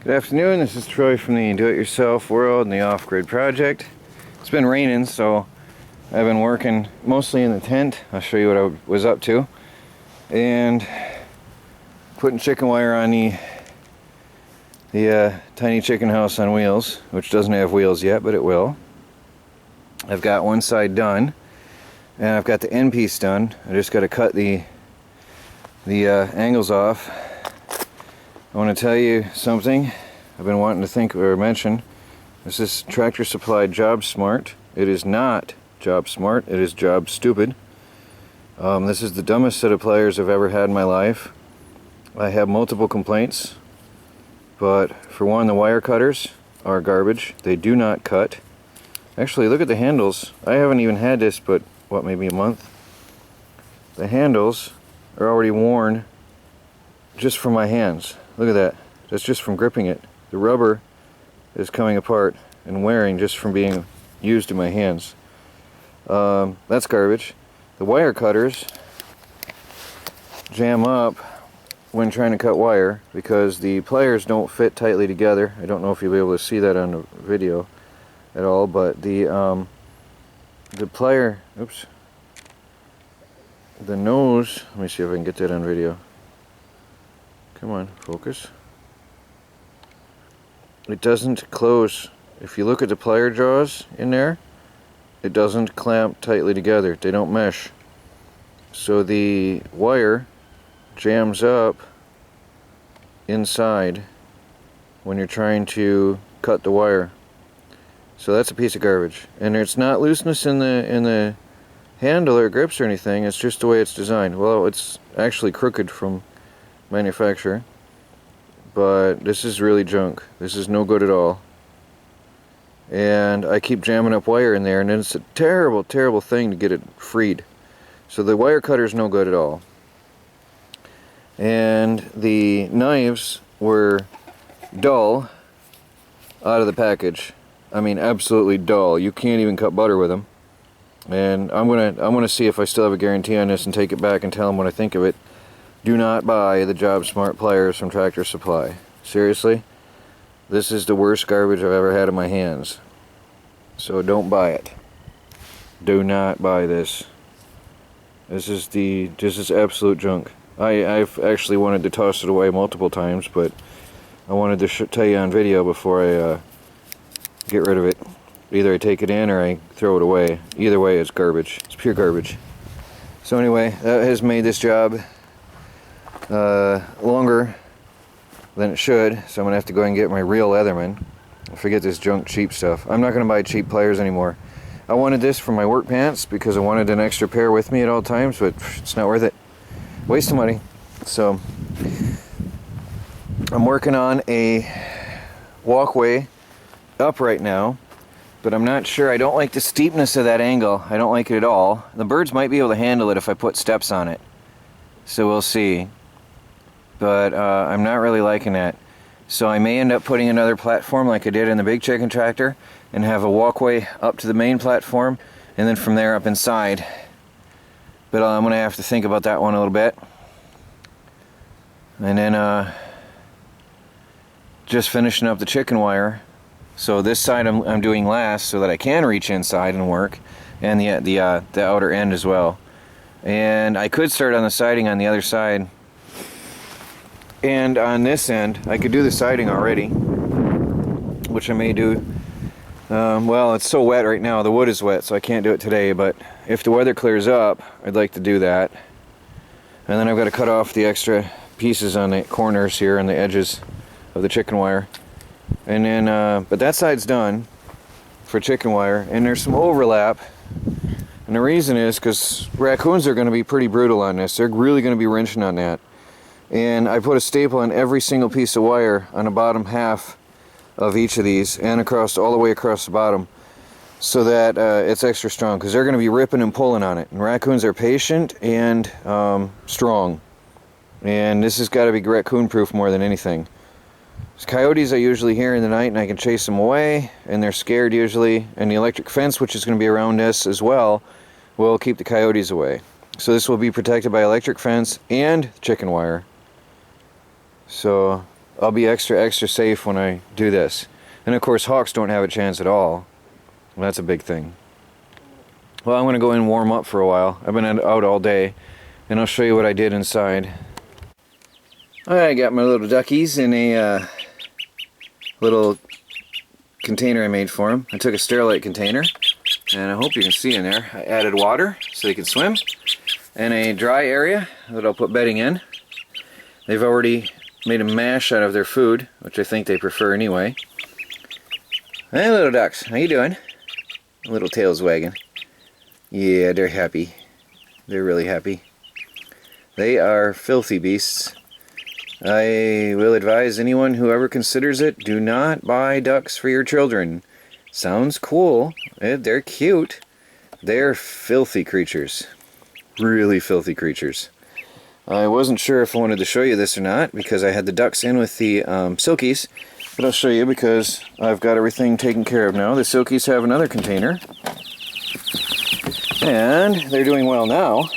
Good afternoon, this is Troy from the Do-It-Yourself World and the Off-Grid Project. It's been raining, so I've been working mostly in the tent. I'll show you what I was up to. And putting chicken wire on the tiny chicken house on wheels, which doesn't have wheels yet, but it will. I've got one side done, and I've got the end piece done. I just got to cut the angles off. I want to tell you something I've been wanting to think or mention. This is Tractor Supply Job Smart. It is not Job Smart, it is Job Stupid. This is the dumbest set of pliers I've ever had in my life. I have multiple complaints, but for one, the wire cutters are garbage. They do not cut. Actually, look at the handles. I haven't even had this but, what, maybe a month? The handles are already worn just from my hands. Look at that. That's just from gripping it. The rubber is coming apart and wearing just from being used in my hands. That's garbage. The wire cutters jam up when trying to cut wire because the pliers don't fit tightly together. I don't know if you'll be able to see that on the video at all, but the plier, oops, the nose, let me see if I can get that on video. Come on, focus. It doesn't close. If you look at the plier jaws in there, it doesn't clamp tightly together. They don't mesh. So the wire jams up inside when you're trying to cut the wire. So that's a piece of garbage. And it's not looseness in the handle or grips or anything. It's just the way it's designed. Well, it's actually crooked from manufacturer, but this is really junk. This is no good at all, and I keep jamming up wire in there, and it's a terrible thing to get it freed. So the wire cutter is no good at all, and the knives were dull out of the package. I mean, absolutely dull. You can't even cut butter with them. And I'm gonna see if I still have a guarantee on this and take it back and tell them what I think of it. Do not buy the Job Smart pliers from Tractor Supply. Seriously, this is the worst garbage I've ever had in my hands. So don't buy it. Do not buy this. This is absolute junk. I've actually wanted to toss it away multiple times, but I wanted to tell you on video before I get rid of it. Either I take it in or I throw it away. Either way, it's garbage. It's pure garbage. So anyway, that has made this job longer than it should, so I'm gonna have to go and get my real Leatherman. Forget this junk cheap stuff. I'm not gonna buy cheap pliers anymore. I wanted this for my work pants because I wanted an extra pair with me at all times, but it's not worth it. Waste of money. So I'm working on a walkway up right now, but I'm not sure. I don't like the steepness of that angle. I don't like it at all. The birds might be able to handle it if I put steps on it, so we'll see. But I'm not really liking that. So I may end up putting another platform like I did in the big chicken tractor and have a walkway up to the main platform and then from there up inside. But I'm going to have to think about that one a little bit. And then just finishing up the chicken wire. So this side I'm doing last so that I can reach inside and work, and the outer end as well. And I could start on the siding on the other side. And on this end, I could do the siding already, which I may do. Well, it's so wet right now, the wood is wet, so I can't do it today, but if the weather clears up, I'd like to do that. And then I've got to cut off the extra pieces on the corners here and the edges of the chicken wire. And then, but that side's done for chicken wire, and there's some overlap. And the reason is because raccoons are going to be pretty brutal on this. They're really going to be wrenching on that. And I put a staple on every single piece of wire on the bottom half of each of these and across all the way across the bottom, so that it's extra strong, because they're going to be ripping and pulling on it. And raccoons are patient and strong, and this has got to be raccoon proof more than anything. Coyotes I usually hear in the night and I can chase them away, and they're scared usually, and the electric fence, which is going to be around this as well, will keep the coyotes away. So this will be protected by electric fence and chicken wire. So I'll be extra safe when I do this. And of course hawks don't have a chance at all. That's a big thing. Well, I'm going to go in and warm up for a while. I've been out all day, and I'll show you what I did inside. I got my little duckies in a little container I made for them. I took a Sterilite container, and I hope you can see in there. I added water so they can swim, and a dry area that I'll put bedding in. They've already made a mash out of their food, which I think they prefer anyway. Hey little ducks, how you doing? Little tails wagging. Yeah, they're happy. They're really happy. They are filthy beasts. I will advise anyone who ever considers it, do not buy ducks for your children. Sounds cool. They're cute. They're filthy creatures. Really filthy creatures. I wasn't sure if I wanted to show you this or not because I had the ducks in with the Silkies, but I'll show you because I've got everything taken care of now. The Silkies have another container, and they're doing well now,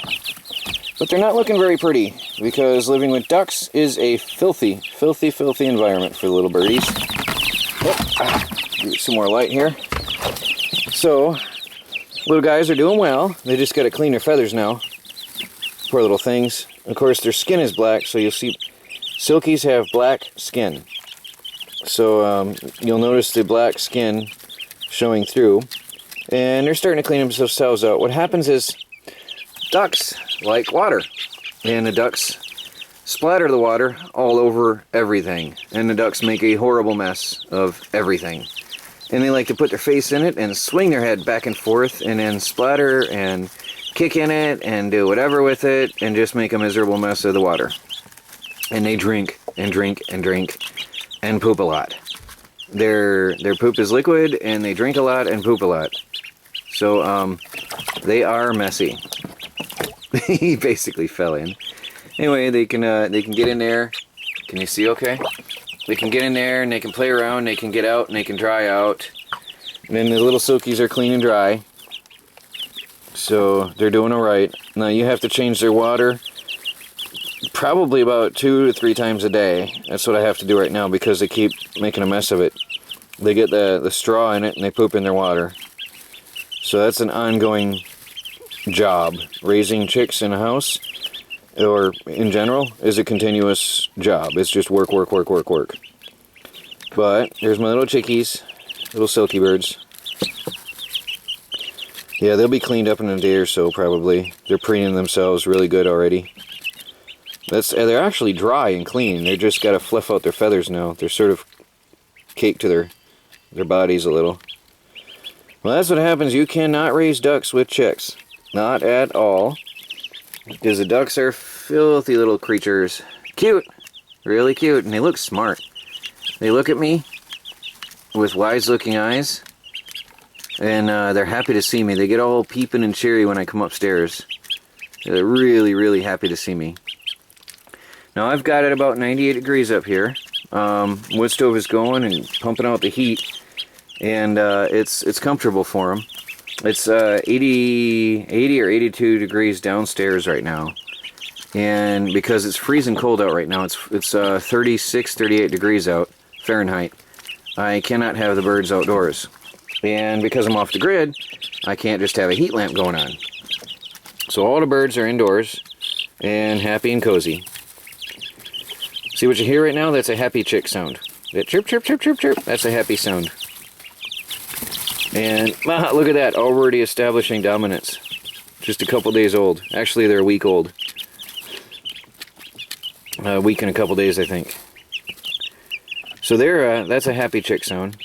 but they're not looking very pretty because living with ducks is a filthy, filthy, filthy environment for the little birdies. Give it some more light here. So, little guys are doing well. They just got to clean their feathers now. Poor little things. Of course, their skin is black, so you'll see Silkies have black skin. So you'll notice the black skin showing through. And they're starting to clean themselves out. What happens is ducks like water. And the ducks splatter the water all over everything. And the ducks make a horrible mess of everything. And they like to put their face in it and swing their head back and forth and then splatter and kick in it and do whatever with it and just make a miserable mess of the water. And they drink and drink and drink and poop a lot. Their poop is liquid and they drink a lot and poop a lot. So they are messy. He basically fell in. Anyway, they can get in there. Can you see okay? They can get in there and they can play around, they can get out and they can dry out. And then the little Silkies are clean and dry. So they're doing alright. Now you have to change their water probably about 2 to 3 times a day. That's what I have to do right now because they keep making a mess of it. They get the straw in it and they poop in their water. So that's an ongoing job. Raising chicks in a house, or in general, is a continuous job. It's just work, work, work, work, work. But here's my little chickies, little silky birds. Yeah, they'll be cleaned up in a day or so, probably. They're preening themselves really good already. They're actually dry and clean. They just got to fluff out their feathers now. They're sort of caked to their bodies a little. Well, that's what happens. You cannot raise ducks with chicks. Not at all. Because the ducks are filthy little creatures. Cute. Really cute. And they look smart. They look at me with wise-looking eyes. And they're happy to see me. They get all peeping and cheery when I come upstairs. They're really, really happy to see me. Now I've got it about 98 degrees up here. Wood stove is going and pumping out the heat. And it's comfortable for them. It's 80 or 82 degrees downstairs right now. And because it's freezing cold out right now, it's 36, 38 degrees out, Fahrenheit. I cannot have the birds outdoors. And because I'm off the grid, I can't just have a heat lamp going on. So all the birds are indoors and happy and cozy. See what you hear right now? That's a happy chick sound. That chirp, chirp, chirp, chirp, chirp. That's a happy sound. And look at that, already establishing dominance. Just a couple days old. Actually, they're a week old. A week and a couple days, I think. So that's a happy chick sound.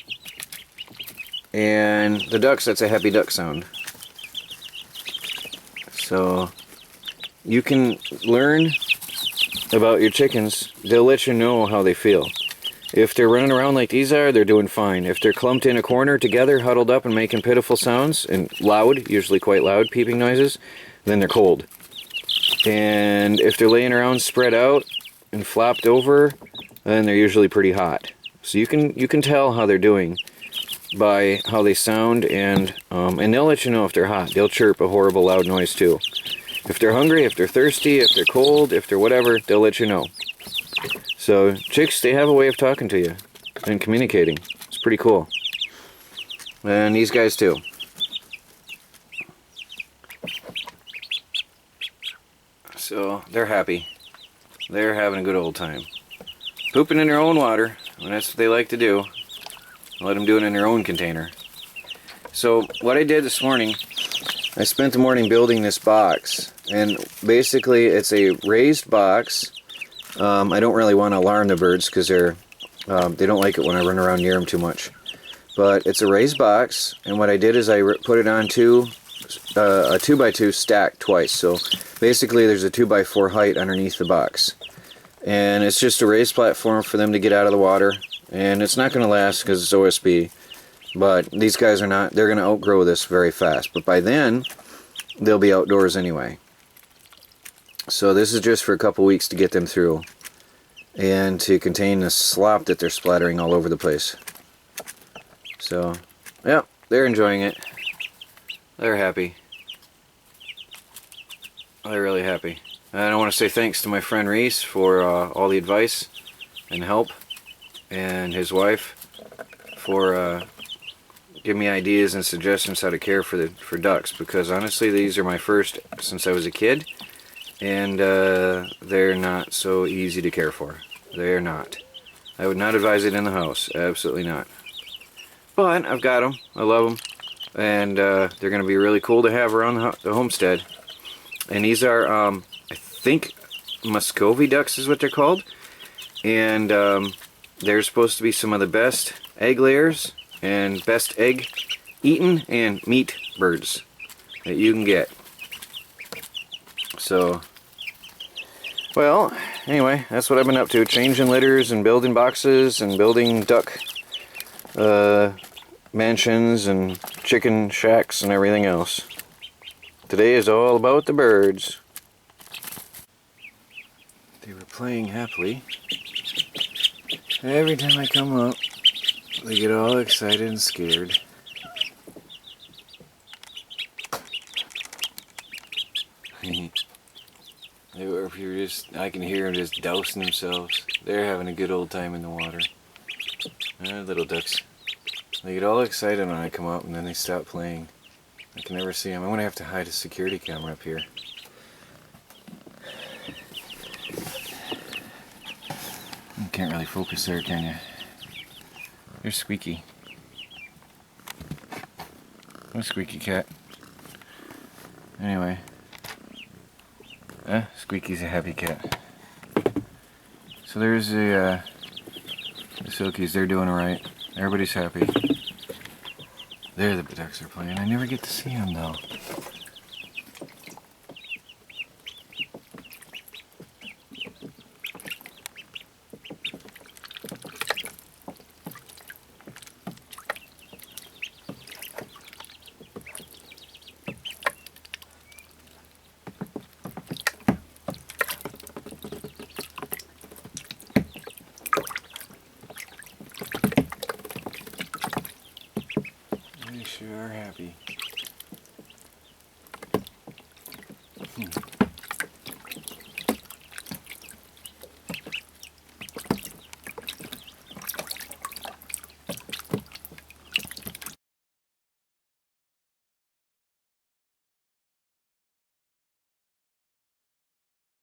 And the ducks, that's a happy duck sound. So you can learn about your chickens. They'll let you know how they feel. If they're running around like these are, they're doing fine. If they're clumped in a corner together, huddled up and making pitiful sounds, and loud, usually quite loud peeping noises, then they're cold. And if they're laying around spread out and flopped over, then they're usually pretty hot. So you can tell how they're doing by how they sound, and they'll let you know if they're hot. They'll chirp a horrible loud noise too. If they're hungry, if they're thirsty, if they're cold, if they're whatever, they'll let you know. So chicks, they have a way of talking to you and communicating. It's pretty cool. And these guys too. So they're happy. They're having a good old time. Pooping in their own water, and that's what they like to do. Let them do it in their own container. So what I did this morning, I spent the morning building this box, and basically it's a raised box. I don't really want to alarm the birds because they don't like it when I run around near them too much. But it's a raised box, and what I did is I put it on a 2x2 stack twice. So basically there's a 2x4 height underneath the box. And it's just a raised platform for them to get out of the water. And it's not going to last because it's OSB. But these guys are not, they're going to outgrow this very fast. But by then, they'll be outdoors anyway. So this is just for a couple weeks to get them through. And to contain the slop that they're splattering all over the place. So, yeah, they're enjoying it. They're happy. They're really happy. And I want to say thanks to my friend Reese for all the advice and help. And his wife for giving me ideas and suggestions how to care for ducks. Because honestly, these are my first since I was a kid. And they're not so easy to care for. They're not. I would not advise it in the house. Absolutely not. But I've got them. I love them. And they're going to be really cool to have around the homestead. And these are, I think, Muscovy ducks is what they're called. And they're supposed to be some of the best egg layers and best egg eaten and meat birds that you can get. So, well, anyway, that's what I've been up to. Changing litters and building boxes and building duck mansions and chicken shacks and everything else. Today is all about the birds. They were playing happily. Every time I come up, they get all excited and scared. If you're just, I can hear them just dousing themselves. They're having a good old time in the water. Little ducks. They get all excited when I come up and then they stop playing. I can never see them. I'm going to have to hide a security camera up here. You can't really focus there, can you? There's Squeaky. What Squeaky cat? Anyway. Squeaky's a happy cat. So there's the Silkies. They're doing alright. Everybody's happy. There the ducks are playing. I never get to see them though. They sure are happy.